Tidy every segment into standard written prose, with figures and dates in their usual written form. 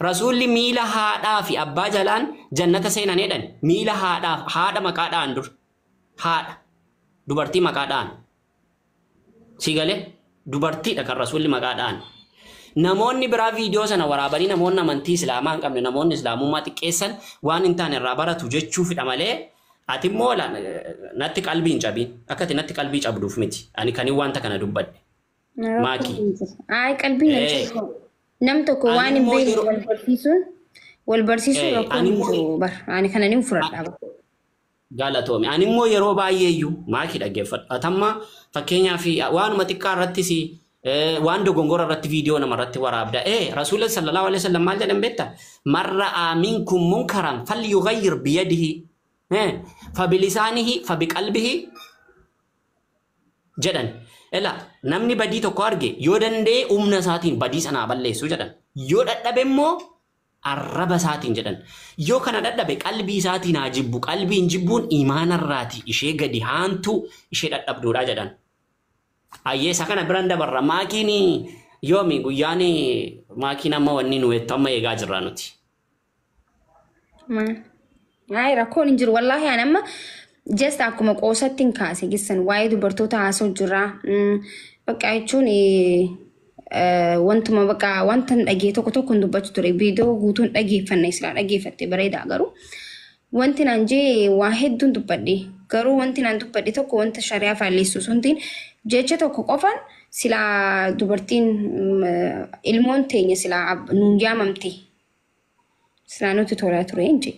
Rasuulli miila haadhaa fi abbaa jalaan jannata seenan jedhan miila haadha maqaadhaan dur haadha dubartii maqaadhaan sigalee dubartiidha kan rasuulli maqaadhaan namoonni biraa viidiyoo sana waraabanii namoonni amantii islaamaa hin qabne namoonni islaamummaa xiqqeessan waan hin taane irraa baratu jechuufidha malee ati immoo natti qalbii hin cabiin akkati natti qalbii cabduuf miti ani kanii wanta kana dubbadhe maakii ay qalbii nam tokko waan hin beekne wal barsiisuun rakkoo bar ani kana ni furadha galatoomi ani immoo yeroo baay'eeyyuu maakii dhaggeeffadha atamma fakkeenyaaf waanuma xiqqaa irrattis waan dogongora irratti viidiyoo nama irratti waraabda rasuulli sallallahu alaihi wasallam maal jedhan beekta marra minkum munkaran falyughayyir biyadihi fabilisaanihi fabiqalbihi jedhan ela namni badii tokko arge yoo danda'e humna isaatiin badii sanaa balleessu jedhan yoo dadhabe immoo arraba isaatiin jedhan yoo kana dadhabe qalbii isaatiin haa jibbu qalbiin jibbuun imaanarraati ishee gadi haantu ishee dadhabduudha jedhan ayyeessa kana biraan dabarra maakiin yoomi guyyaan maakiin amma wanni nu wettu amma eegaa jirra nuti ay rakkoon hin jiru wallaahi ani amma just akkuma qoosatti hin kaase gissan waa'ee dubartoota haasoo jirra bakka jechuun wantuma bakka wanta dhagee tokko tokko dubbachuu ture viidiyoo guutuun dhageeffanne isla dhageeffatte bareeda garuu wanti naan jee waa hedduun dubbadhe garuu wanti naan dubbadhe tokko wanta shari'aa faalleessu suntiin jecha tokko qofan sila dubartiin ilmoon teenya sila nuun yaamamte sila nuti tolaa ture inji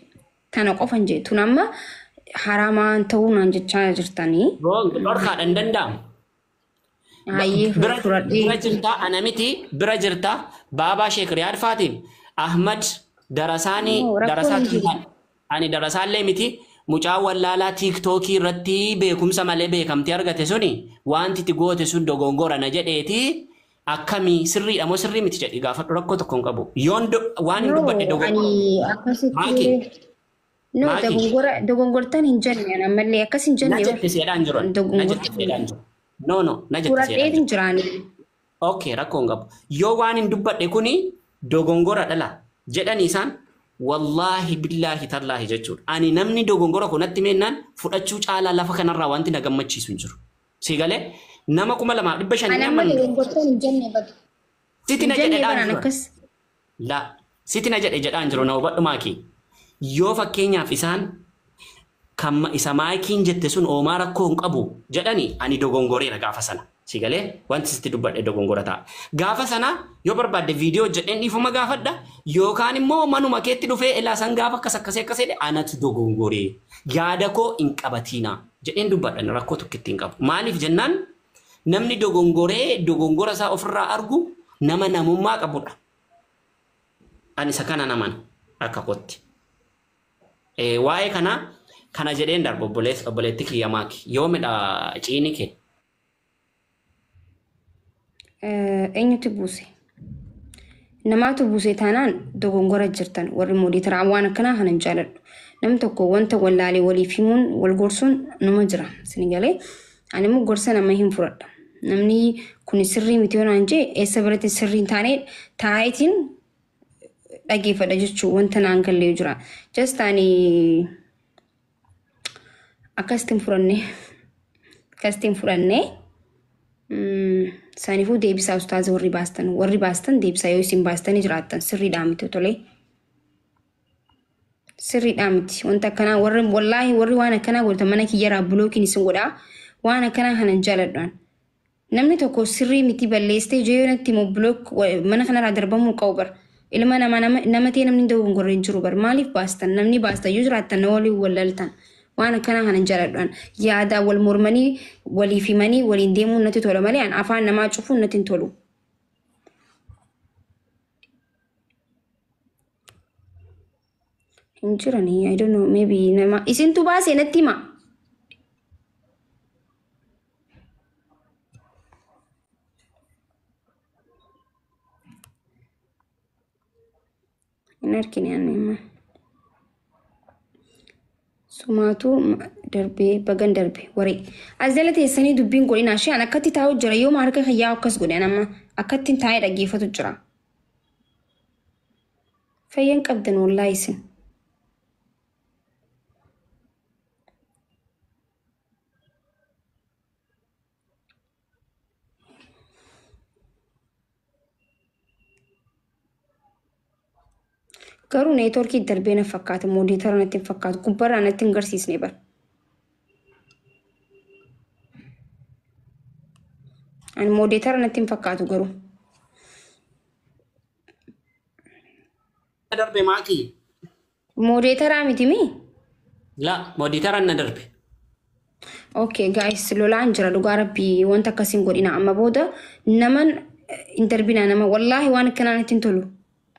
tana qofan jee tun amma haramaan ta'uu naan jechaa jirtanii dhorkaadhaan danda'amu bira jirta anamiti bira jirta baabaa sheek riyaad faatiin ahmad darasaanii darasaatiin ani darasaallee miti mucaa wallaalaa tiiktookii irratti beekumsa malee beekamtii argate suni wanti itti goote sun dogongora na jedheeti akkamii sirriidha moo sirrii miti jedhi gaafadhu rakkoo tokko hin qabu yoon waan hin dubbadhe dogongora no dogongortan hin jenne ammallee akkas hin jenne najette seedhaan jiru najette seedhaan jiru no najette seedhaan jiraani okay rakkoo hin qabu yoo waan hin dubbadhe kuni dogongora dhala jedhani isaan wallahi billahi tallahi jechuudha ani namni dogongora kunatti meennaan fudhachuu caalaa lafa kanarraa wanti na gammachiisu hin jiru sigalee nama 2500 nama dogongortan hin jenne bad siti na jedhe la siti na jedhaan jiru na hubadhu maakii yoo fakkeenyaaf isaan kan isa maakiin jette sun oomaa rakkoo hin qabu jedhani ani dogongoreera gaafa sana sigalee wanti sitti dubbadhe dogongora ta'a gaafa sana yoo barbaadde viidiyoo jedheen dhiifama gaafadha yookaan immoo manuma keetti dhufee ilaasan gaafa akkasedhe anatu dogongoree yaada koo hin qabatiina jedheen dubbadhan rakkoo tokkitti hin qabu maaliif jennaan namni dogongora isaa ofirraa argu nama namummaa qabudha ani isa kana naman akka kotti waa'ee kana jedheen darbu obboleetti kiyya maaki yoomidha ciini kee eenyutu buuse namaatu buuse taanaan dogongora jirtan warri mooditaraa waan akkanaa kanan jaaladhu nam tokko wanta wallaalee waliif himuun wal gorsuun nama jira sinigalee ani immoo gorsa nama hin fudhadha namni kun sirrii miti yoo naan jee eessa biratti sirrii hin taane taayitiin dhageeffadha jechuu wanta naan gallee jira just ani akkasitti fudhanne saanifuu deebisaa ustaaza warri baastan deebisaa yoo isin baastanii jiraattan sirriidhaa miti tolee sirriidhaa miti wanta akkanaa wallaahi warri waan akkanaa godhatan mana kiyyaraa bulookiin isin godhaa waan akkanaa kanan jaaladhaan namni tokko sirrii miti balleessitee jeeyonatti immoo bulook mana kanarraa darbamuu qabu bar ilma nama ta'e namni dogongorree jiru bar maaliif baastan namni baastan yoo jiraattan na waliin wallaltan waan akkanaa kanan jaaladhaan yaada wal mormanii waliif himanii waliin deemuun natti tola malee afaan namaa cufuun natti hin tolu. Hin jiranii I don't know maybe nama isintu baasee natti hima. Hin argine anneema. Sumaatu darbee bagan darbe waree azala teessanii dubbiin godhina ishee an akkatti taa'u jira yoo harka hayyaa akkas godhe nama akkatti taa'ee dhaggeeffatu jira Fayyan qabdan wallahi isin. Garuu neetworkii darbee na fakkaata mooditara natti hin fakkaatu gubbarraa natti hin garsiisne bara. Ani mooditara natti hin fakkaatu garuu. Darbe maaki? Mooditaraa miti mi? La, mooditara na darbe. Okay guys, lolaan jira dhugaa rabbii wanta akkasiin godhina amma booda naman hin darbina nama wallahi waan akkanaa natti hin tolu.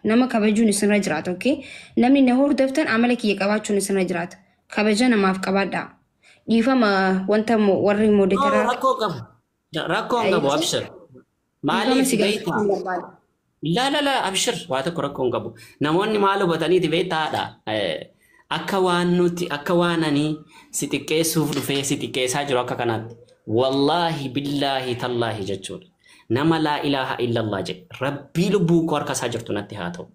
Nama kabajuun isinirra jiraata, okay? Namni na hordoftan amala kiyya qabaachuun isinirra jiraata. Kabaja namaaf qabaadhaa. Dhiifama wanta warri mooditaraa. Rakkoo hin qabu abshir. Maaliif beektaa? La abshir waa tokko rakkoo hin qabu. Namoonni maal hubataniiti beektaadha. Akka waan nuti akka waan ani si xiqqeessuuf dhufee si xiqqeessaa jiru akka kanaatti. Wallaahi billaahi tallaahi jechuudha. Nama laa ilaaha illallah jedhe rabbii lubbuu koo harka isaa jirtu natti haa ta'u.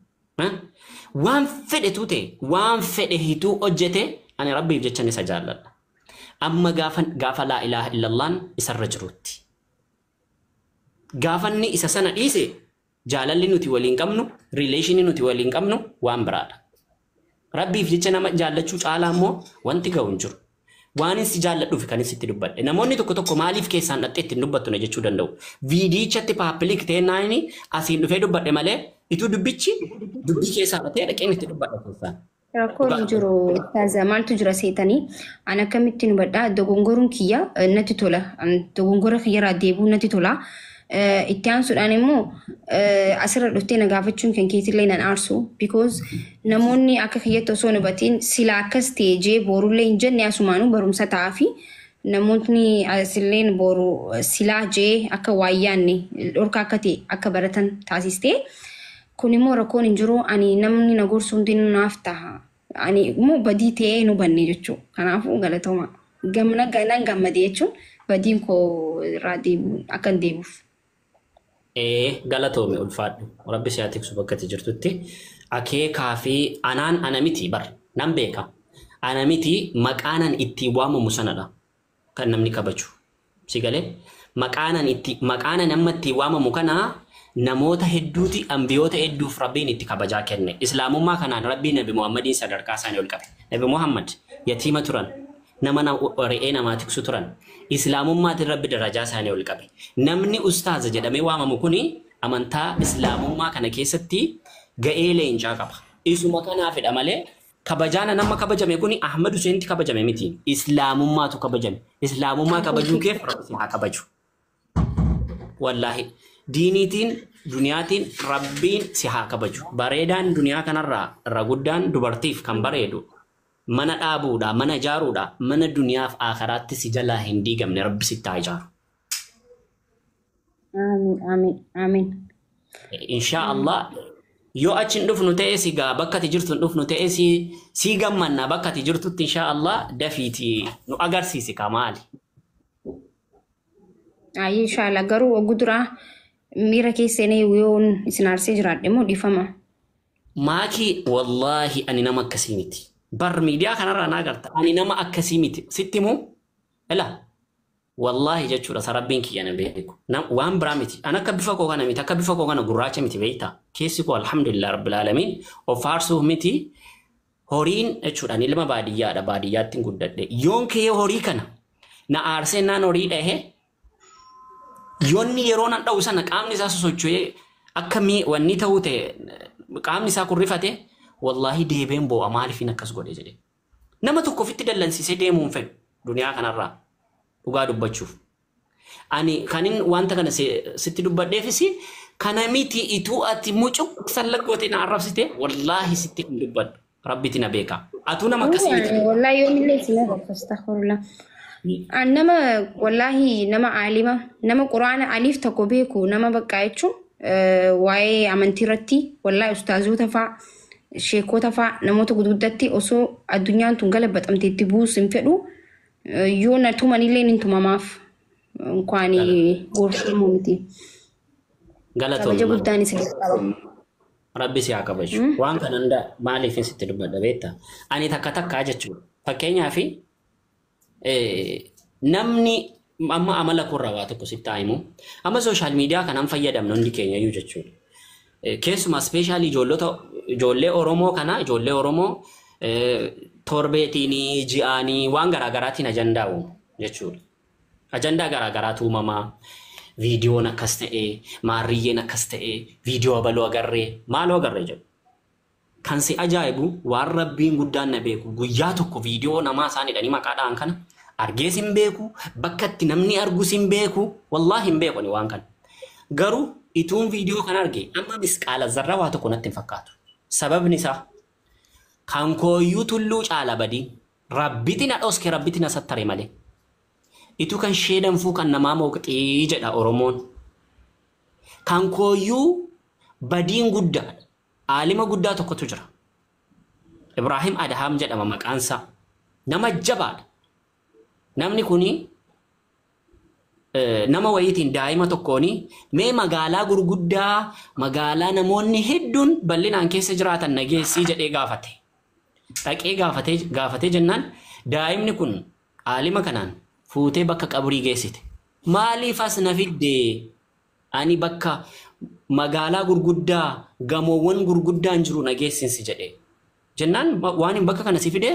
Waan fedhe tuute waan fedhe hituu hojjete ani rabbiif jechan isa jaalladha. Amma gaafa laa ilaaha illallaan isarra jirutti. Gaafanni isa sana dhiise jaalalli nuti waliin qabnu rileeshinii nuti waliin qabnu waan biraadha. Rabbiif jecha nama jaallachuu caalaa immoo wanti ga'u hin jiru. Waan inni si jaalladhuuf kan inni sitti dubbadhe. Namoonni tokko maaliif keessaan dhattee ittiin dubbattu na jechuu danda'u. Viidiyichatti paappilik ta'ee asiin dhufee dubbadhe malee ituu dubbichi dubbii keessaa dhaqee dhaqeen itti dubbadha keessaan. Rakkoon hin jiru taazaa maaltu jira seetanii an akkamitti nu badhaa dogongoruun kiyya natti tola. Dogongora kiyyarraa deebi'uu natti tola. Itti aansuudhaan immoo asirra dhuftee na gaafachuun kan keetillee nan aarsu because namoonni akka kiyyatti osoo hubatiin sila akkas ta'e jee boorullee hin jenne asumaanuu barumsa ta'aa fi namoonni asilleen booru silaa jee akka waayyaanne dhorka akka ta'e akka baratan taasistee kun immoo rakkoon hin jiru ani namni na gorsu hundi naaf ta'a ani immoo badii ta'ee nu banne jechuudha kanaafuu galatooma nan gammadee jechuun badiin koo irraa akka hin deebi'uuf. Galatoome ulfaadhu rabbi si haa tiksu bakka itti jirtutti akeekaa fi ana miti bar nan beeka ana miti maqaanan itti waamamu sanadha kan namni kabaju si galee maqaanan amma itti waamamu kana namoota hedduuti ambiyoota hedduuf rabbiin itti kabajaa kenne islaamummaa kanaan rabbiin nabi muhammadiin sadarkaa isaanii ol qabe nabi muhammad yatiima turan nama re'ee namaa tiksu turan islaamummaatti rabbi darajaa isaanii ol qabe namni ustaaza jedhamee waamamu kuni amantaa islaamummaa kana keessatti ga'ee leencaa qaba isuma kanaafidha malee kabajaana nama kabajame kuni Ahmad Huseenitti kabajame miti islaamummaatu kabajame islaamummaa kabajuu keef rabbi haa kabaju wallahi diiniitiin duniyaatiin rabbiin si haa kabaju bareedaan duniyaa kanarraa irra guddaan dubartiif kan bareedu mana dhaabuudha mana ijaaruudha mana duniyaaf akhiraatti si jalaa hin diigamne rabbi sitti haa ijaaru. Amiin. Insha Allah yoo achi dhufnu ta'e si gaa bakka ati jirtu dhufnu ta'e si gammanna bakka ati jirtutti insha Allah dafiiti nu agarsiisi kamaali. Insha Allah garuu oguduraa miira keessanii yoon isin aarsee jiraadhe moo dhiifama. Maaki wallahi ani nama akkasii miti. Bar miidiyaa kanarraa naa garta ani nama akkasii miti sitti moo ela wallahi jechuudha sarabbiin kiyya na beeku waan biraa miti an akka bifa koo kana miti akka bifa koo kana gurraacha miti beekta keessi koo alhamdulillah rabbil alamin of faarsuuf miti horiin jechuudhaan ilma baadiyyaadha baadiyyaatti guddadhe yoon kee horii kana na aarsee naan horii dhahe yoonni yeroo nan dha'u sana qaamni isaa sosocho'ee akka wanni ta'uu ta'e qaamni isaa kurrifate wallahi deebeen boo'a maaliif akkas godhe jedhe nama tokko ofitti dallansisee deemuun fedhu duniyaa kanarraa dhugaa dubbachuuf ani kanin wanta kana sitti dubbadheefis kana miti ituu ati mucuq sallaggoote na arrabsite wallahi sitti hin dubbadhu rabbitti na beeka atuu nama akkasii miti wallahi yoomillee sina astaghfirullah nama wallahi nama aalima nama quraana aliif tokko beeku nama bakka jechuun waa'ee amantii irratti wallahi ustaazota fa'a sheekota fa'a namoota guduudatti osoo addunyaan tun galabaxamteetti buus hin fedhu yoo na tumanillee hin tumamaaf inkwani gorfamu miti. Galatoomna. Kabaja guddaan isin qaba. Rabbi si haa kabaju. Waan kana hunda maaliif sitti dubbadha beektaa? Ani takka takkaa jechuudha. Fakkeenyaaf namni amma amala kurra waa tokko sitti himu. Amma sooshaal miidiyaa kanaan fayyadamnu hundi keenya iyyuu jechuudha. Keessumaa ispeeshaalii ijoollee Oromoo kana ijoollee Oromoo torbeetiin ji'aanii waan garaagaraatiin ajandaa uumu jechuudha. Ajandaa garaagaraatu uumamaa. Viidiyoon akkas ta'ee, maarriyyeen akkas ta'ee, viidiyoo abaluu agarree, maaloo agarree jedhu. Kan si ajaa'ibu waan Rabbiin guddaan na beeku guyyaa tokko viidiyoo namaa isaaniidhaan maqaadhaan kana argees hin beeku, bakka itti namni argus hin beeku, wallaahi hin beeku waan kana. Garuu ituun viidiyoo kana arge amma misqaala zarra waa tokko natti hin fakkaatu. Sababni isaa kan kooyyuu tulluu caala badii Rabbitti na dhoske Rabbitti na sattare malee. Itu kan sheedanfuu kan namaa mooqxii jedha Oromoon. Kan kooyyuu badiin guddaa aalima guddaa tokkotu jira. Ibrahim Adham jedhama maqaansaa. Nama jabaadha. Namni kuni nama wayiitiin daa'ima tokkooni mee magaalaa gurguddaa magaalaa namoonni hedduun bal'inaan keessa jiraatan nageessii jedhee gaafate. Dhaqee gaafatee jennaan daa'imni kun aalima kanaan fuutee bakka qabrii geessite. Maaliif as na fiddee? Ani bakka magaalaa gurguddaa gamoowwan gurguddaan jiru nageessinsi jedhee. Jennaan waan hin bakka kana si fidee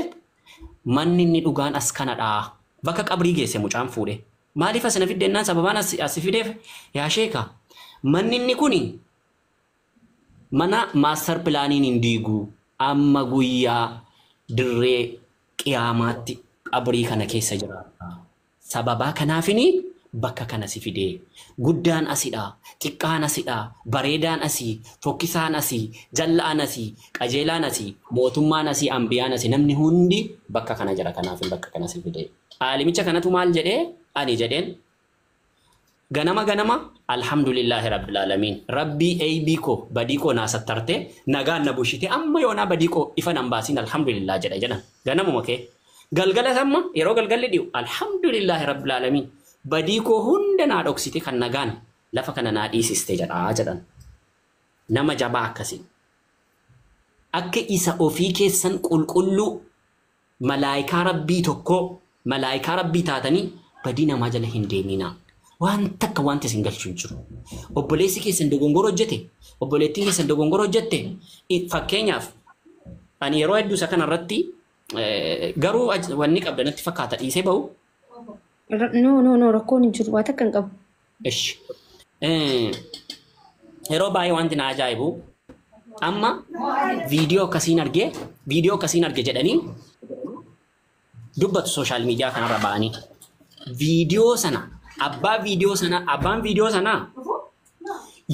manni inni dhugaan as kanadha. Bakka qabrii geesse mucaan fuudhee. Maaliif as na fiddeenaan sababaan as fideef yaa sheeka. Manni inni kuni mana maaster pilaaniin hin diigu amma guyyaa dirree qiyaamaatti qabrii kana keessa jiraata. Sababaa kanaafini bakka kana si fidee guddaan asidha, xiqqaan asidha, bareedaan asii, fokkisaan asii, jal'aan asii, qajeelaan asii, mootummaan asii, ambiyaan asii namni hundi bakka kana jira kanaafin bakka kana si fidee. Aalimicha kanatu maal jedhee? Ani jedheen ganama alhamdulillahi rabbil alamin rabbii eebii koo badii koo naa sattarte nagaan na bushite amma yoonaa badii koo ifa nan baasiin alhamdulillah jedhan ganamuma kee. Galgala samma yeroo galgalli dhiyu alhamdulillahi rabbil alamin badii koo hunda naa dhoksite kan nagaan lafa kana naa dhiisiste jedhan. Nama jabaa akkasii. Akka isa ofii keessan qulqulluu malaayikaa rabbii tokko malaayikaa rabbii taatanii badii namaa jala hin deeminaa. Waan takka wanti isin galchuu hin jiru. Obboleessi keessan dogongora hojjete, obboleettiin keessan dogongora hojjette fakkeenyaaf ani yeroo hedduu isa kanarratti garuu wanni qabda natti fakkaata dhiisee bahu. No rakkoon hin jiru waa takka hin qabu. Ishi. Yeroo baay'ee wanti na ajaa'ibu amma viidiyoo akkasiin arge jedhanii dubbatu sooshaal miidiyaa kanarra ba'anii. Viidiyoo sana abbaan viidiyoo sana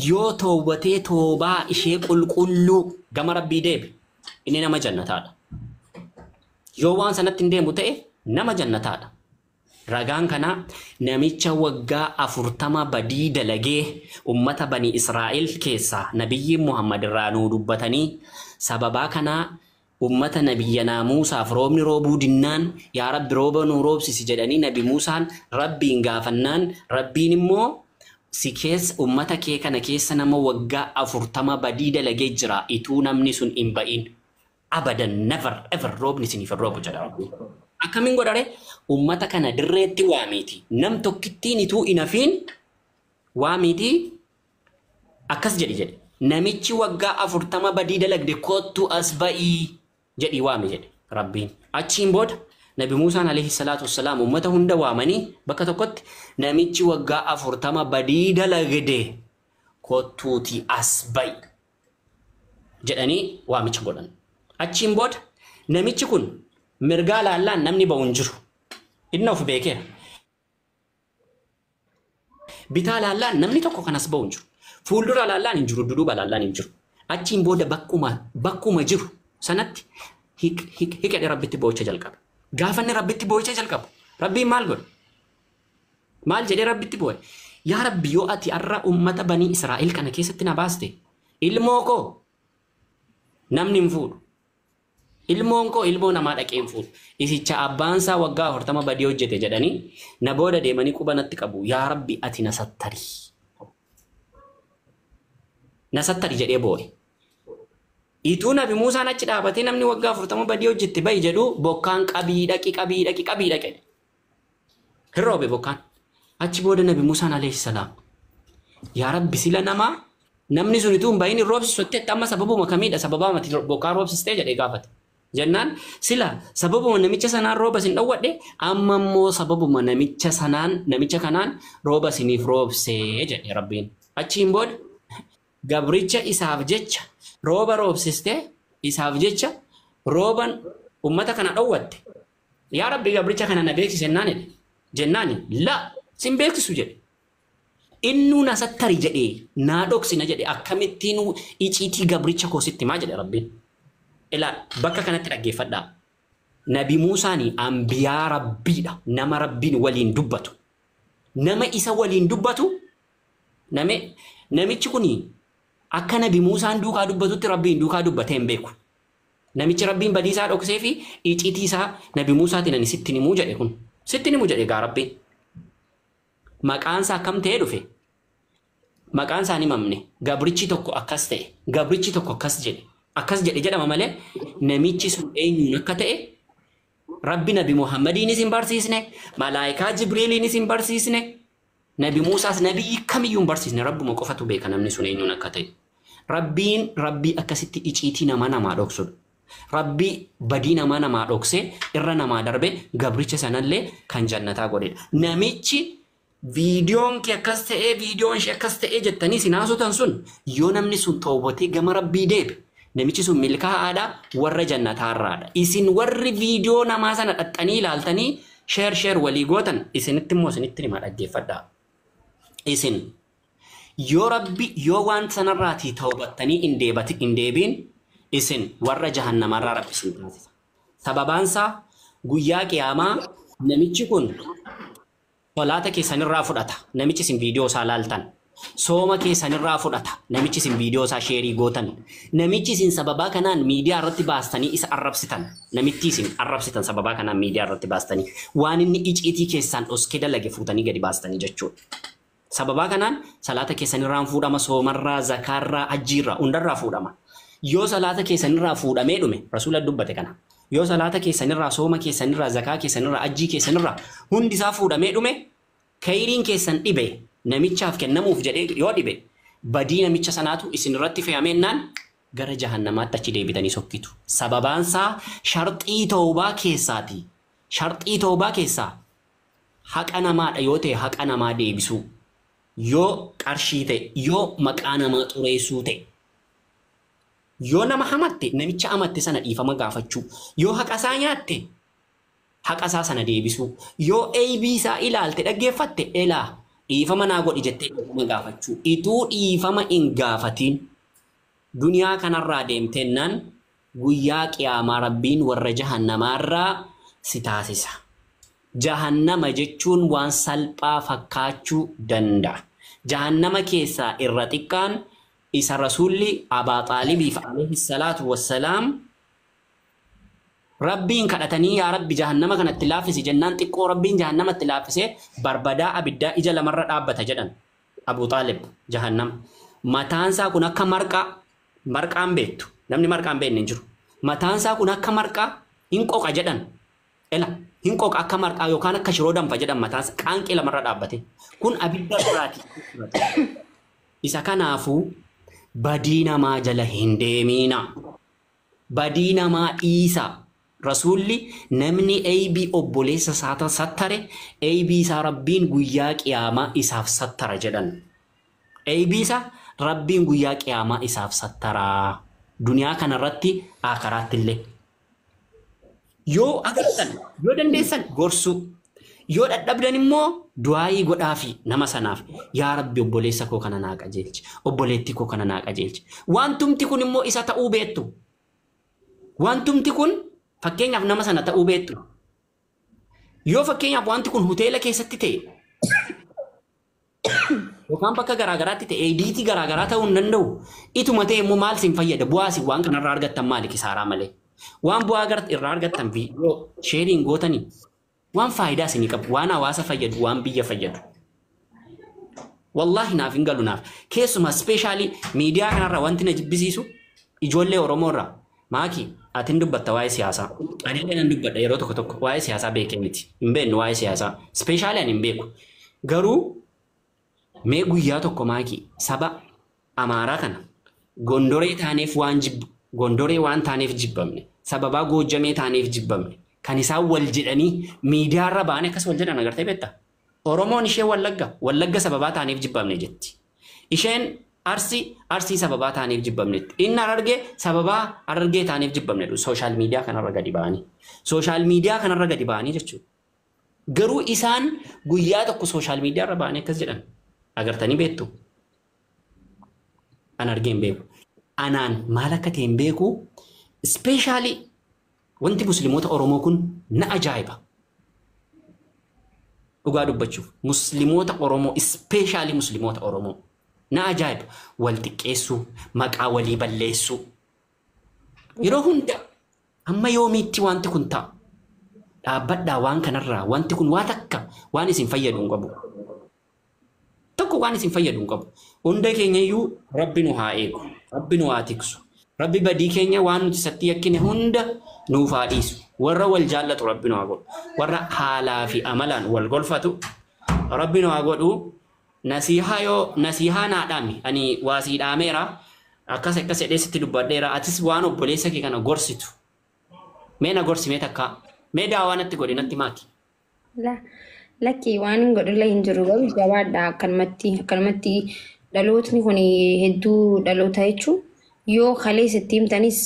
yoo toobatee toobaa ishee qulqulluu gama rabbii deebi inni nama jannataadha. Yoo waan sanatti hin deemu ta'e nama jannataadha. Ragaan kana namicha waggaa 40 badii dalagee ummata bani Israa'el keessaa nabiyyiin Muhammad irraa nuu dubbatanii sababaa kanaa ummata nabiyyanaa Muusaaf roobni roobuu dinnaan yaa Rabbi rooba nuu roobsisi jedhanii nabi Muusaan Rabbiin gaafannaan Rabbiin immoo si keessa ummata kee kana keessa nama waggaa 40 badii dalagee jira ituu namni sun hin ba'in abadan never ever roobni isiniif roobu jedha. Akkamiin godhare ummata kana dirreetti waamiiti nam tokkittiin ituu inafiin waamiiti akkas jedhe namichi waggaa 40 badii dalagde kottu as ba'ii jedhi waami jedhe Rabbiin. Achiin booda Nabi Muusaan alayhi salaatu wassalaam ummata hunda waamanii bakka tokkotti namichi waggaa 40 badii dalagde kottuuti as ba'i jedhanii waamicha godhan. Achiin booda namichi kun mirgaa laallaan namni ba'u hin jiru. Inni of beekeera. Bitaa laallaan namni tokko kanas ba'u hin jiru. Fuuldura laallaan hin jiru, duduuba laallaan hin jiru. Achiin booda bakkuma jiru sanatti hiqadhe rabbitti boo'icha jalqaba. Gaafanni rabbitti boo'icha jalqabu. Rabbiin maal godhe? Maal jedhee rabbitti boo'e? Yaa Rabbi yoo ati har'a ummata banii Israa'el kana keessatti na baaste ilmoo koo namni hin fuudhu. Ilmoon koo ilmoo namaa dhaqee hin fuudhu. Isicha abbaansaa waggaa 40 badii hojjete jedhanii na booda deemanii qubanatti qabu. Yaa Rabbi ati na sattari. Na sattari jedhee boo'e. Itu Nabi Muusaan achi dhaabatee namni waggaa 40 badii hojjette bahi jedhu bokkaan qabii dhaqi. Hirroobe bokkaan. Achi booda Nabi Muusaan alayhi salaam. Yaa Rabbi sila namni sun utuu hin bahin hin roobsisotte amma sababuma kamiidha sababaa mati bokkaan roobsistee jedhee gaafate. Jennaan sila sababuma namicha sanaan rooba sin dhowwadhe amma immoo sababuma namicha kanaan rooba siniif roobsee jedhe Rabbiin. Achiin booda gabricha isaaf jecha rooba roobsistee isaaf jecha rooban ummata kana dhowwatte. Yaa Rabbi gabricha kana na beeksise jennaani la sin beeksisu jedhe. Innu na sattari jedhe naa dhoksina jedhe akkamittiin iciitii gabricha koo sitti maa jedhe Rabbiin. Ilaa bakka kanatti dhaggeeffadhaa. Nabi Muusaanii ambiyaa Rabbiidha. Nama Rabbiin waliin dubbatu. Nama isa waliin dubbatu namichi kuni akka Nabi Muusaan duukaa dubbatutti Rabbiin duukaa dubbatee hin beeku. Namichi Rabbiin badiisaa dhoksee fi iciitii isaa Nabi Muusaatiin ani sitti himuu jedhe kun. Sitti himuu jedhe gaa Rabbiin. Maqaan isaa akkam ta'ee dhufe? Maqaan isaa hin himamne. Gabrichi tokko akkas ta'e. Gabrichi tokko akkas jedhe. Akkas jedhe jedhama malee namichi sun eenyuun akka ta'e Rabbi Nabi Muhammadiinis hin barsiisne, malaayikaa Jibriiliinis hin barsiisne, Nabi Muusaas nabii kamiyyuu hin barsiisne Rabbuma qofatu beeka namni sun eenyuun akka ta'e. Rabbii akkasitti iciitii namaa dhoksudha. Rabbii badii namaa dhoksee irra namaa darbe gabricha sanallee kan jannataa godhedha. Namichi viidiyoon kee akkas ta'ee viidiyoon ishee akkas ta'ee jettanii sinaasotan sun yoo namni sun toobatee gama Rabbii deebe namichi sun milkaa'aadha warra jannataarraadha. Isin warri viidiyoo namaa sana dhaxxanii ilaaltanii sheer walii gootan isinitti immoo isinitti hima dhaggeeffadhaa. Isin yoo Rabbi yoo waan sanarraatii toobattanii hin deebiin isin warra jahannamarraa Rabbi isin taasisa. Sababaansaa guyyaa qiyaamaa namichi kun salaata keessanirraa fudhata namichi isin viidiyoo isaa laaltan. Sooma keessanirraa fudhata namichi isin viidiyoo isaa sheerii gootan. Namichi isin sababaa kanaan miidiyaa irratti baastanii isa arrabsitan. Namitti isin arrabsitan sababaa kanaan miidiyaa irratti baastanii waan inni iciitii keessaan dhoskee dalage fuutanii gadi baastanii jechuudha. Sababaa kanaan salaata keessanirraan fuudhama soomarraa zakaarraa hajjiirraa hundarraa fuudhama. Yoo salaata keessanirraa fuudhamee dhume rasuula dubbate kana. Yoo salaata keessanirraa sooma keessanirraa zakaa keessanirraa hajjii keessanirraa hundisaa fuudhamee dhume kayriin keessan dhibe namichaaf kennamuuf jedhee yoo dhibe badii namicha sanaatu isin irratti fe'ameennaan gara jahannamaatti achi deebitanii sokkitu. Sababaansaa sharxii toobaa keessaati. Sharxii toobaa keessaa haqa namaadha yoo ta'e haqa namaa deebisuu. Yoo qarshii ta'e yoo maqaa namaa xureessuu ta'e. Yoo nama hamatte namicha amatte sana dhiifama gaafachuu. Yoo haqa isaa nyaatte haqa isaa sana deebisuu. Yoo eebii isaa ilaalte dhaggeeffatte elaa dhiifama naa godhi jettee dhiifama gaafachuu. Ituu dhiifama hin gaafatiin duniyaa kanarraa deemteennaan guyyaa qiyaamaa Rabbiin warra jahannamaarraa si taasisa. Jahannama jechuun waan salphaa fakkaachuu danda'a. Jahannama keessaa irra xiqqaan isa rasuulli Abaa Xaalibiif alayhi salaatu wassalaam Rabbiin kadhatanii yaa Rabbi jahannama kanatti laaffisi jennaan xiqqoo Rabbiin jahannamatti laaffisee barbadaa abiddaa ija lamarra dhaabbata jedhan. Abuu Xaalib jahannama. Mataansaa kun akka marqaan beektu. Namni marqaan beekne hin jiru. Mataansaa kun akka marqaa hin qoqa jedhan. Hin qoqa akka marqaa yookaan akka shiroo danfa jedhan mataansa qaanqee lamarra dhaabbate. Kun abidda duraati. Isa kanaafuu badii namaa jala hin deemina. Badii namaa dhiisa. Rasuulli namni eebii obboleessa isaata sattare eebii isaa Rabbiin guyyaa qiyaamaa isaaf sattara jedhan. Eebii isaa Rabbiin guyyaa qiyaamaa isaaf sattaraa. Duniyaa kanarratti akaraatti illee. Yoo agartan yoo dandeessan gorsu. Yoo dadhabdan immoo du'aayii godhaafi nama sanaaf yaa Rabbi obboleessa koo kana naa qajeelchi. Obboleettii koo kana naa qajeelchi. Wantumti kun immoo isa ta'uu beektu. Wantumti kun fakkeenyaaf nama sana ta'uu beektu. Yoo fakkeenyaaf wanti kun hoteela keessatti ta'e yookaan bakka garaagaraatti ta'e eediitii garaagaraa ta'uu hin danda'u. Ituma ta'e immoo maal siin fayyada bu'aasi waan kanarraa argattan maali kisaaraa malee. Waan bu'aa irraa argattan viidiyoo sheeriin gootanii waan faayidaa isinii qabu waan hawaasa fayyadu waan biyya fayyadu. Wallahi naaf hin galu naaf. Keessumaa speeshaalii miidiyaa kanarraa wanti na jibbisiisu ijoollee Oromoorraa maaki atiin dubbatta waa'ee siyaasaa. Ani illee nan dubbadha yeroo tokko tokko waa'ee siyaasaa beekee miti. Hin beeknu waa'ee siyaasaa. Ispeeshaalii ani hin beeku. Garuu mee guyyaa tokko maaki saba Amaaraa kana gondoree taaneef waan jibbu gondoree waan taaneef jibbamne sababaa goojjamee taaneef jibbamne kan isaan wal jedhanii miidiyaarra baane akkas wal jedhan agartee beektaa? Oromoon ishee wallagga sababaa taaneef jibbamne jetti. Isheen arsii sababaa taaneef jibbamnetti. Inni Harargee sababaa Harargee taaneef jibbamne sooshaal miidiyaa kanarra gadi ba'anii. Sooshaal miidiyaa kanarra gadi ba'anii jechuudha. Garuu isaan guyyaa tokko sooshaal miidiyaarra ba'anii akkas jedhan. Agartanii beektu? An argee hin beeku. Anaan maal akka ta'e hin beeku. Ispeeshaalii wanti musliimoota Oromoo kun na ajaa'iba. Dhugaa dubbachuuf musliimoota Oromoo ispeeshaalii musliimoota Oromoo na ajaa'iba. Wal xiqqeessuu, maqaa walii balleessuu. Yeroo hunda amma yoomiitti wanti kun ta'a. Dhaabbadhaa waan kanarraa wanti kun waa takka waan isin fayyadu hin qabu. Tokko waan isin fayyadu hin qabu. Hunda keenyayyuu Rabbi nu haa eegu. Rabbi nu haa tiksu. Rabbi badii keenya waan nuti isatti yakkine hunda nuuf haa dhiisu. Warra wal jaallatu Rabbi nu haa godhu. Warra haalaa fi amalaan wal golfatu Rabbi nu haa godhu. Nasihaa naa dhaami. Ani waasii dhaameera. Akkas jedheesitti dubbadheera. Atis waan obboleessa kee kana gorsitu. Mee na gorsi mee takka. Mee daawaa natti godhi natti maaki. Lakkii waan hin godhullee hin jiru garuu jabaadha akkanumatti dhalootni kun hedduu dhaloota jechuun yoo kaleessa itti himtanis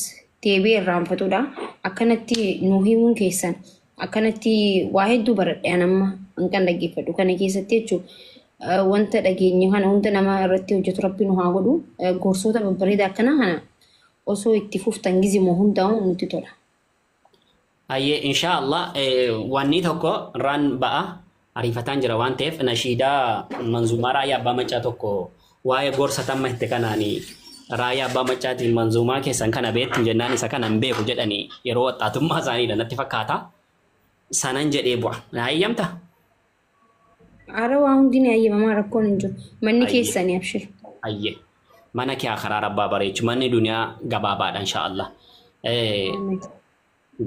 deebi'ee irraanfatudha. Akkanatti nu himuun keessan akkanatti waa hedduu baradhee amma hanqan dhaggeeffadhu kana keessatti jechuudha. Wanta dhageenya kana hunda nama irratti hojjetu Rabbi nu haa godhu. Gorsoota babbareedaa akkana kana osoo itti fuftan gizimoo hundaa'u nutti tola. Ayyee inshaallah wanni tokko irraan ba'a ariifataan jira waan ta'eef nashiidaa manzuumaa raayyaa abbaa macaa tokko waa'ee gorsa tamma itti kanaanii raayyaa abbaa macaatiin manzuumaa keessan kana beektu jennaan isa kana hin beeku jedhanii yeroo waxxaatummaa isaaniidha natti fakkaata. Sanan jedhee bu'a. Na ayyamta? Ara waa hundi ni ayyamamaa rakkoon hin jiru. Manni keessanii abshir. Ayyee. Mana kee karaa rabbaa bareechu manni duniyaa gabaabaadha inshaallah.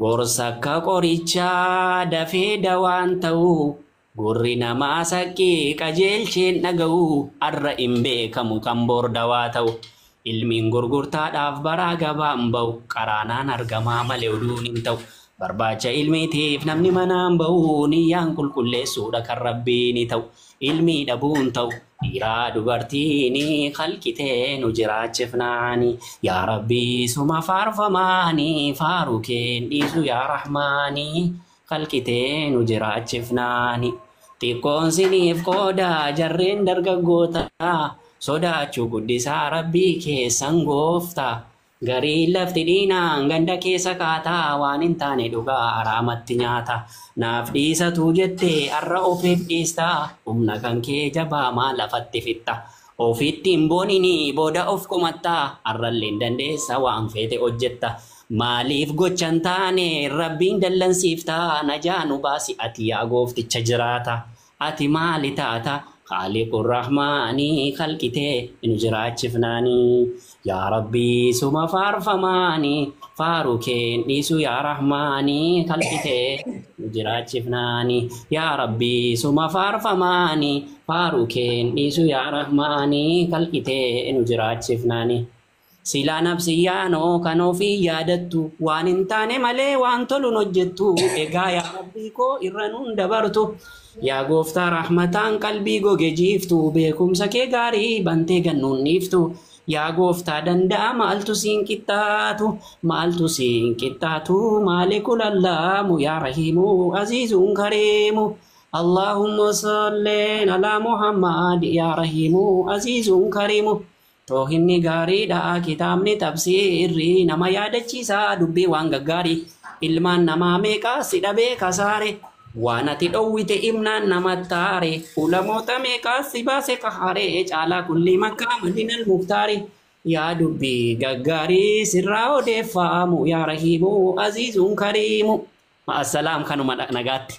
Gorsa akka qorichaa dafee dawaan ta'uu gurri namaa saqqee qajeelcheen dhaga'uu har'a hin beekamu kan bor dawaa ta'u ilmiin gurgurtaadhaaf baraa gabaan ba'u qaraanaan argamaa malee oduun hin ta'u barbaacha ilmiitiif namni manaan ba'u niyyaan qulqulleessuudha kan rabbiin ta'u ilmii dhabuun ta'u dhiiraa dubartiini kalqitee nu jiraachifnaani yaa rabbii suma faarfamaani faaruu keen dhiisu yaa rahmaani kalqitee nu jiraachifnaani xiqqoon siniif qooda jarreen dargaggoota sodaachuu guddisaa rabbii keessan goofta garii lafti dhiinaan ganda keessa kaataa waan hin taane dhugaa haraamatti nyaata naaf dhiisatu jettee har'a ofiif dhiista humna kan kee jabaa maa lafatti fitta ofitti hin boonini booda of kumatta har'allee dandeessa waan feete hojjetta maaliif gochan taane rabbiin dallansiifta najaa nu baasi ati yaa goofticha jiraata ati maali taata Khaliqur Rahmani khalqitee nu jiraachifnaani yaa rabbii suma faarfamaani faaruu keen dhiisu yaa rahmaani khalqitee nu jiraachifnaani yaa rabbii suma faarfamaani faaruu keen dhiisu yaa rahmaani khalqitee nu jiraachifnaani silaa nabsiyyaanoo kan ofii yaadattu waan hin taane malee waan toluun hojjettu egaa yaa rabbii koo irra nuun dabartu yaa gooftaa rahmataan qalbii goge jiiftu beekumsa kee gaarii bantee gannuun dhiiftu yaa gooftaa danda'a maaltu siin qixxaatu maalikul allaamu yaa rahiimu aziizuun kariimu Allahumma salli ala Muhammad yaa rahiimu aziizuun kariimu Tohinni gaariidha kitaabni tafsiirri nama yaadachiisa dubbii waan gaggaarii ilmaan namaa meeqaa si dhabee kasaare waan ati dhowwite himnaan namatti taare ulamoota meeqaa si baase kahaare caalaa kulli makkaa madinal muktaari yaa dubbii gaggaarii sirraa odeeffamu yaa rahiimu aziizuun kariimu ma'assalaam kanuma nagaatti.